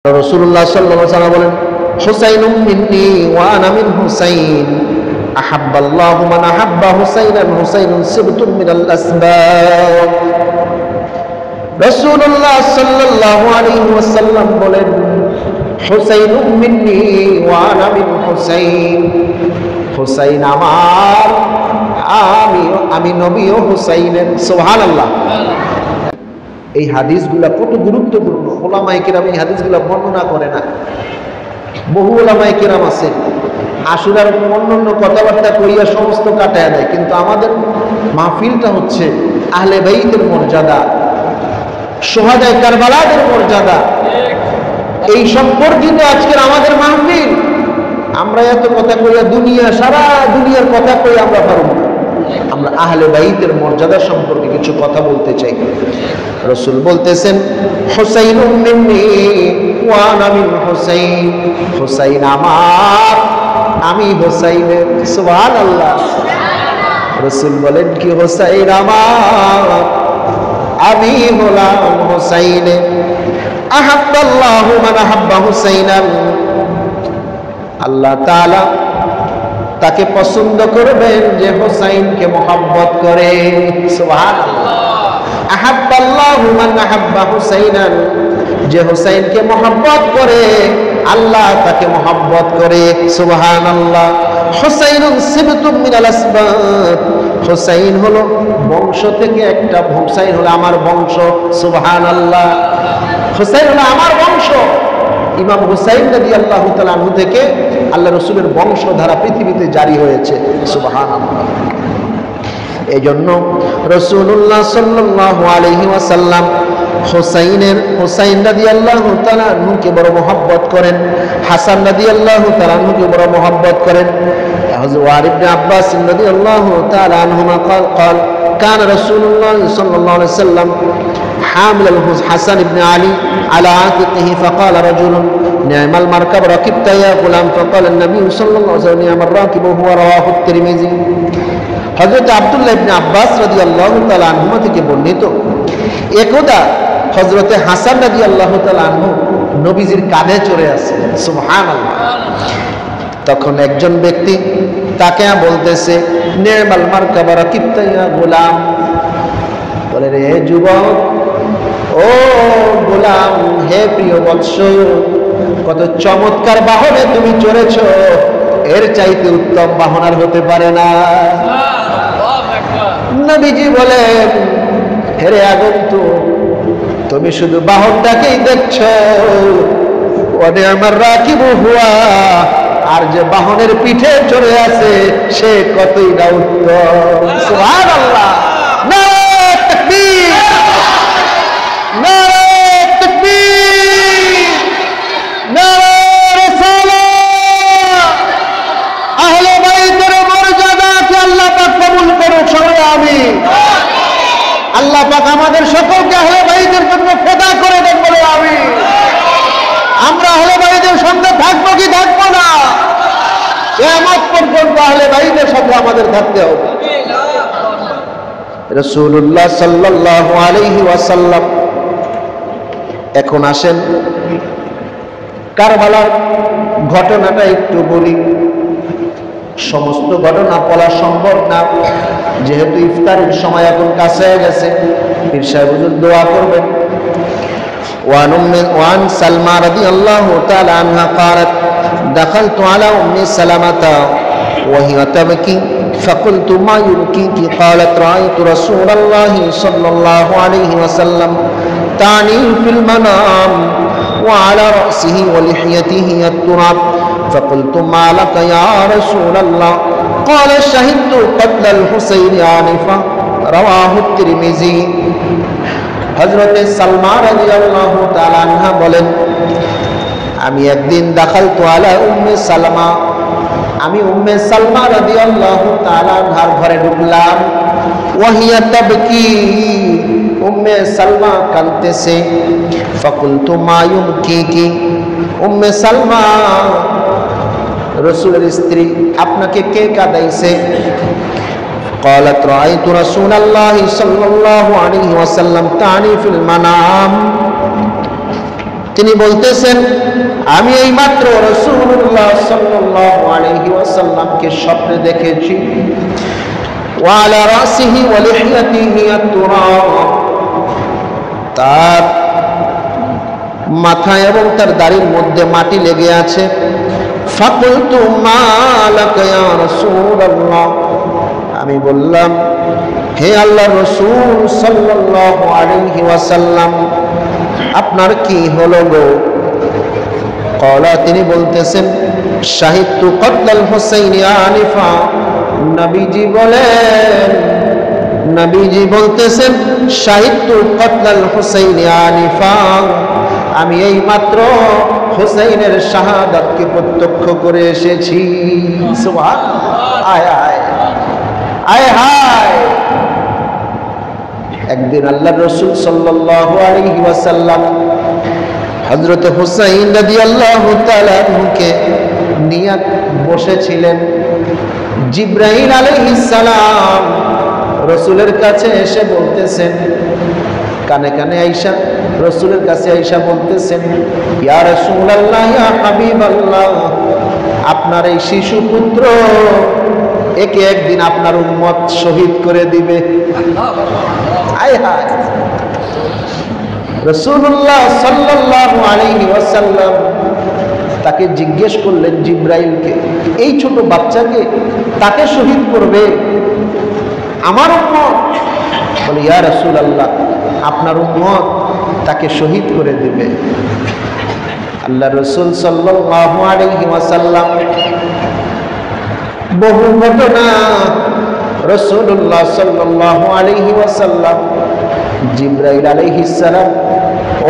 রাসূলুল্লাহ সাল্লাল্লাহু আলাইহি ওয়াসাল্লাম বলেন, হুসাইনুম মিন্নি ওয়া আনা মিন হুসাইন, আহাব্বাল্লাহু মান আহাব্বা হুসাইনান, হুসাইনুন সিবতুন মিনাল আসবাত। রাসূলুল্লাহ সাল্লাল্লাহু আলাইহি ওয়াসাল্লাম বলেন, হুসাইনুম মিন্নি ওয়া আনা মিন হুসাইন, হুসাইন আমার, আমি নবীও হুসাইনের। সুবহানাল্লাহ। এই হাদিসগুলা কত গুরুত্বপূর্ণ। ওলামায়ে কেরাম এই হাদিসগুলা বর্ণনা করে না। বহু ওলামায়ে কেরাম আছে আশুরার অন্যান্য কথাবার্তা কইয়া সমস্ত কাটায় দেয়, কিন্তু আমাদের মাহফিলটা হচ্ছে আহলে বাইতের মর্যাদা, শুহাদায়ে কারবালাদের মর্যাদা, এই সম্পর্কিত আজকের আমাদের মাহফিল। আমরা এত কথা কইয়া সারা দুনিয়ার কথা কই আমরা পারব না। আমরা আহলে বাইতের মর্যাদা সম্পর্কে কিছু কথা বলতে চাই। রাসূল বলতেছেন, হুসাইনুম মিন্নি ওয়া আনা মিন হুসাইন, হুসাইন আমার, আমি হুসাইনের। সুবহানাল্লাহ। রাসূল বলেন কি, হুসাইন আমার, আমি হলাম হুসাইনের। আহাব্বাল্লাহু মান আহাব্বা হুসাইনান, আল্লাহ তাআলা তাকে পছন্দ করবেন যে হুসাইনকে মহব্বত করে। সুবহানাল্লাহ। আহাব্বাল্লাহু মান আহাব্বা হুসাইনান, যে হুসাইনকে মহব্বত করে আল্লাহ তাকে মহব্বত করে। সুবহানাল্লাহ। হুসাইনুন সিবতুম মিনাল আসবাত, হুসাইন হলো বংশ থেকে একটা, হুসাইন হলো আমার বংশ। সুবহানাল্লাহ। হুসাইন হলো আমার বংশ। ইমাম হুসাইন রাদিয়াল্লাহু তাআলা আনহু থেকে আল্লাহ রাসূলের বংশধারা পৃথিবীতে জারি হয়েছে। সুবহানাল্লাহ। এই জন্য রাসূলুল্লাহ সাল্লাল্লাহু আলাইহি ওয়াসাল্লাম হুসাইন রাদিয়াল্লাহু তাআলা আনহুকে বড় মহব্বত করেন, হাসান রাদিয়াল্লাহু তাআলা আনহুকে বড় মহব্বত করেন। হযরত ইবনে আব্বাস রাদিয়াল্লাহু তাআলা আনহুমা قال كان رسول الله صلى الله عليه وسلم حامل الحسن بن علي على عاتقه فقال رجل نعم المركب ركبت يا غلام فقال النبي صلى الله عليه وسلم نعم الراكب هو رواه الترمذي। হযরত আব্দুল্লাহ ইবনে আব্বাস রাদিয়াল্লাহু তাআলা আনহুমা থেকে বর্ণিত, একদা হযরতে হাসান রাদিয়াল্লাহু তাআলা আনহু নবীজির কাঁধে চড়ে আছে। সুবহানাল্লাহ। তখন একজন ব্যক্তি তাকে বলতেছে, নি'মাল মারকাবা রাকিবতা ইয়া গোলাম, বলে রে যুবক, ও গোলাম, হে প্রিয় বৎস, কত চমৎকার বাহনে তুমি চড়েছো, এর চাইতে উত্তম বাহন আর হতে পারে না। নবীজি বলেন, হেরে আগন্তুক, তুমি শুধু বাহনটাকেই দেখছো, ওনে আমার রাকিবু হুয়া, আর যে বাহনের পিঠে চড়ে আছে সে কতই না উত্তম। সুবহানাল্লাহ। নারে তাকবীর, নারে তাকবীর, নারে রিসালাত। আহলে বাইতের মর্যাদাকে আল্লাহ পাক কবুল করুক। সবাই আমিন। আল্লাহ পাক আমাদের সকলকে আহলে বাইতের জন্য ফিদা করে দেন, বলে আমিন। আমরা আহলে বাইতের সঙ্গে থাকবো কি থাকবো না? কিয়ামত পর্যন্ত আহলে বাইতের সাথে আমাদের থাকতে হবে। রাসূলুল্লাহ সাল্লাল্লাহু আলাইহি ওয়াসাল্লাম। এখন আসেন কারবালার ঘটনাটা একটু বলি। সমস্ত ঘটনা বলা সম্ভব না, যেহেতু ইফতারের সময় এখন কাছে হয়ে গেছে। পীর সাহেব হুজুর দোয়া করবেন। وعن سلمى رضي الله تعالى عنها قالت دخلت على أم سلمة وهي تبكي فقلت ما يبكيك؟ قالت رأيت رسول الله صلى الله عليه وسلم تعني في المنام وعلى رأسه ولحيته التراب فقلت ما لك يا رسول الله؟ قال شهدت قتل الحسين آنفا رواه الترمذي। হযরতে সালমা রাদিয়াল্লাহু তাআলা আনহা বলেন, আমি একদিন দাখালতু আলা উম্মে সালমা, আমি উম্মে সালমা রাদিয়াল্লাহু তাআলা আনহার ঘরে ঢুকলাম। ওয়াহিয়া তাবকি, উম্মে সালমা কাঁদতেছে। ফাকুলতু মা ইউবকিকি? উম্মে সালমা, রাসূলের স্ত্রী, আপনাকে কে কাঁদাইছে? قالت رأيت رسول الله صلى الله عليه وسلم تعني في المنام তিনি বলতেছেন, আমি এইমাত্র রাসূলুল্লাহ সাল্লাল্লাহু আলাইহি ওয়াসাল্লামকে স্বপ্নে দেখেছি। ওয়া আলা রাসিহি ওয়া লিহিয়াতিহি আত-তুরাব, তার মাথায় এবং তার দাড়ির মধ্যে মাটি লেগে আছে। ফাকুলতু মা লাকা ইয়া রাসূলুল্লাহ, আমি বললাম, হে আল্লাহর রাসূল সাল্লাল্লাহু আলাইহি ওয়াসাল্লাম, আপনার কি হলো গো? ক্বালা, তিনি বলতেছেন, শাহিদতু কতলাল হুসাইন আনিফা। নবীজি বলতেছেন, শাহিদতু কতলাল হুসাইন আনিফা, আমি এই মাত্র হুসাইনের শাহাদাতকে প্রত্যক্ষ করে এসেছি। সুবহানাল্লাহ, আয় আয় আয় হায়। একদিন আল্লাহর রাসূল সাল্লাল্লাহু আলাইহি ওয়াসাল্লাম হযরত হুসাইন রাদিয়াল্লাহু তাআলা আনহুকে নিয়ে বসেছিলেন। জিবরাইল আলাইহিস সালাম রাসূলের কাছে এসে বলতেছেন, কানে কানে আয়েশা রাসূলের কাছে আয়েশা বলতেছেন, ইয়া রাসূলুল্লাহ, ইয়া হাবিবাল্লাহ, আপনার এই শিশু পুত্র একে একদিন আপনার উম্মত শহীদ করে দিবে। আয় হায়। রাসূলুল্লাহ সাল্লাল্লাহু আলাইহি ওয়াসাল্লাম তাকে জিজ্ঞেস করলেন, জিবরাইলকে, এই ছোট বাচ্চাকে তাকে শহীদ করবে আমার উম্মত? বলে, ইয়া রাসূলুল্লাহ, আপনার উম্মত তাকে শহীদ করে দিবে। আল্লাহ রাসূল সাল্লাল্লাহু আলাইহি ওয়াসাল্লাম বহু ঘটনা রাসূলুল্লাহ সাল্লাল্লাহু আলাইহি ওয়াসাল্লাম জিবরাইল আলাইহিস সালাম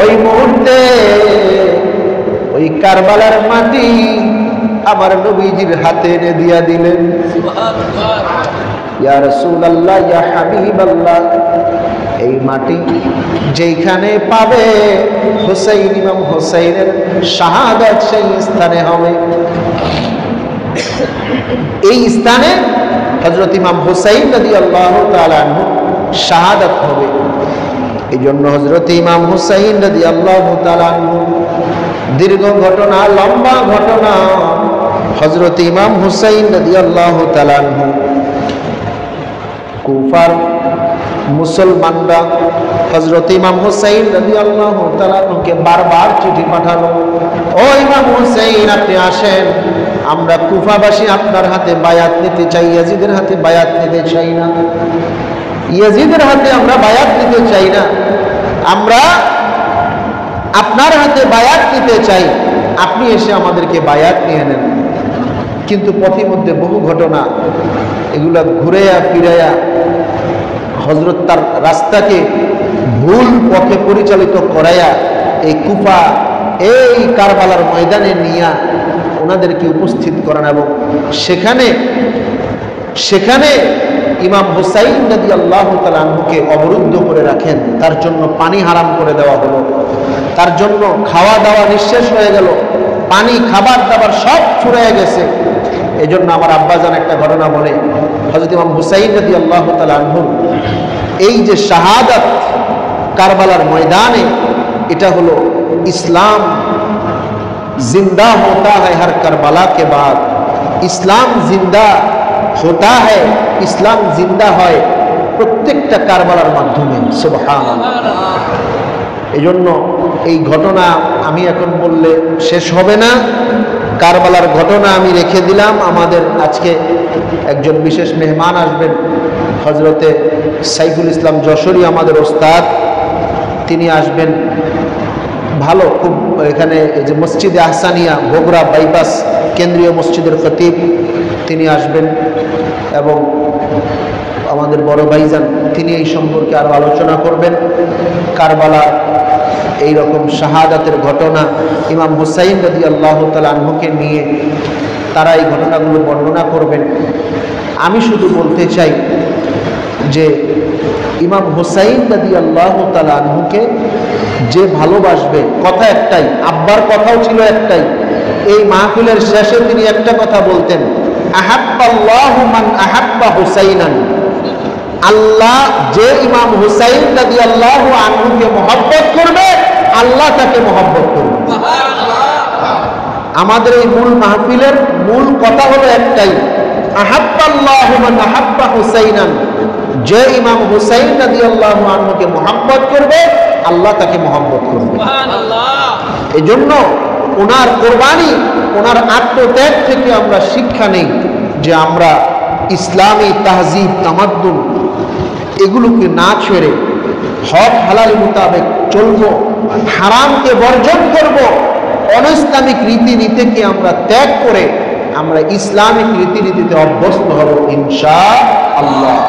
ওই মুহূর্তে ওই কারবালার মাটি আমার নবীজির হাতে এনে দিয়া দিলেন। সুবহানাল্লাহ, ইয়া রাসূলুল্লাহ, ইয়া হাবিবাল্লাহ, এই মাটি যেখানে পাবে হুসাইন, ইমাম হুসাইনের শাহাদাত সেই স্থানে হবে। এই স্থানে হযরত ইমাম হুসাইন রাদিয়াল্লাহু তাআলা আনহু শাহাদাত হবে। এই জন্য হযরত ইমাম হুসাইন রাদিয়াল্লাহু তাআলা আনহু, দীর্ঘ ঘটনা, লম্বা ঘটনা, হযরত ইমাম হুসাইন রাদিয়াল্লাহু তাআলা আনহু কুফার মুসলমানরা হযরত ইমাম হুসাইন রাদিয়াল্লাহু তাআলা আনহুকে বারবার চিঠি পাঠালো, ও ইমাম হুসাইন, আপনি আসেন, আমরা কুফাবাসী আপনার হাতে বায়াত নিতে চাই, ইয়াজিদের হাতে বায়াত নিতে চাই না, ইয়াজিদের হাতে আমরা বায়াত নিতে চাই না, আমরা আপনার হাতে বায়াত নিতে চাই, আপনি এসে আমাদেরকে বায়াত নিয়ে নেন। কিন্তু পথিমধ্যে বহু ঘটনা, এগুলা ঘুরেয়া ফিরাইয়া হযরত তার রাস্তাকে ভুল পথে পরিচালিত করাইয়া এই কুফা, এই কারবালার ময়দানে নিয়া ওনাদেরকে উপস্থিত করেন এবং সেখানে ইমাম হুসাইন রাদিয়াল্লাহু তাআলা আনহুকে অবরুদ্ধ করে রাখেন। তার জন্য পানি হারাম করে দেওয়া হলো, তার জন্য খাওয়া দাওয়া নিঃশেষ হয়ে গেল, পানি, খাবার দাবার সব ফুরিয়ে গেছে। এই জন্য আমার আব্বাজান একটা ঘটনা বলে, হযরত ইমাম হুসাইন রাদিয়াল্লাহু তাআলা আনহু এই যে শাহাদাত কারবালার ময়দানে, এটা হলো ইসলাম जिंदा होता है हर करबला के बाद, इस्लाम जिंदा होता है, इस्लाम जिंदा है প্রত্যেকটা কারবালার মাধ্যমে। সুবহানাল্লাহ। এই জন্য এই ঘটনা আমি এখন বললে শেষ হবে না। কারবালার ঘটনা আমি রেখে দিলাম। আমাদের আজকে একজন বিশেষ মেহমান আসবেন, হযরতে সাইফুল ইসলাম যশোরী, আমাদের ওস্তাদ, তিনি আসবেন। ভালো খুব, এখানে এই যে মসজিদে আহসানিয়া বগুড়া বাইপাস কেন্দ্রীয় মসজিদের খতিব, তিনি আসবেন এবং আমাদের বড় ভাইজান তিনি এই সম্পর্কে আরো আলোচনা করবেন। কারবালা এই রকম শাহাদাতের ঘটনা, ইমাম হুসাইন রাদিয়াল্লাহু তাআলা আনহুকে নিয়ে তারা এই ঘটনাগুলো বর্ণনা করবেন। আমি শুধু বলতে চাই যে ইমাম হুসাইন রাদিয়াল্লাহু তাআলা আনহুকে যে ভালোবাসবে, কথা একটাই, আব্বার কথাও ছিল একটাই। এই মাহফিলের শেষে তিনি একটা কথা বলতেন, আহাব্বাল্লাহু মান আহাব্বা হুসাইনান, আল্লাহ যে ইমাম হুসাইন রাদিয়াল্লাহু আনহুকে মহব্বত করবে, আল্লাহ তাকে মহব্বত করবে। আমাদের এই মূল মাহফিলের মূল কথা হলো একটাই, আহাব্বাল্লাহু মান আহাব্বা হুসাইনান, যে ইমাম হুসাইন রাদিয়াল্লাহু আনহুকে মহব্বত করবে আল্লাহ তাকে মহব্বত করবে। এই জন্য ওনার কোরবানি, ওনার আত্মত্যাগ থেকে আমরা শিক্ষা নেই যে আমরা ইসলামী তাহজিব তামাদ্দুন এগুলোকে না ছেড়ে হক হালাল মোতাবেক চলবো, হারামকে বর্জন করব, অনইসলামিক রীতিনীতিকে আমরা ত্যাগ করে আমরা ইসলামিক রীতিনীতিতে অভ্যস্ত হব ইনশাআল্লাহ।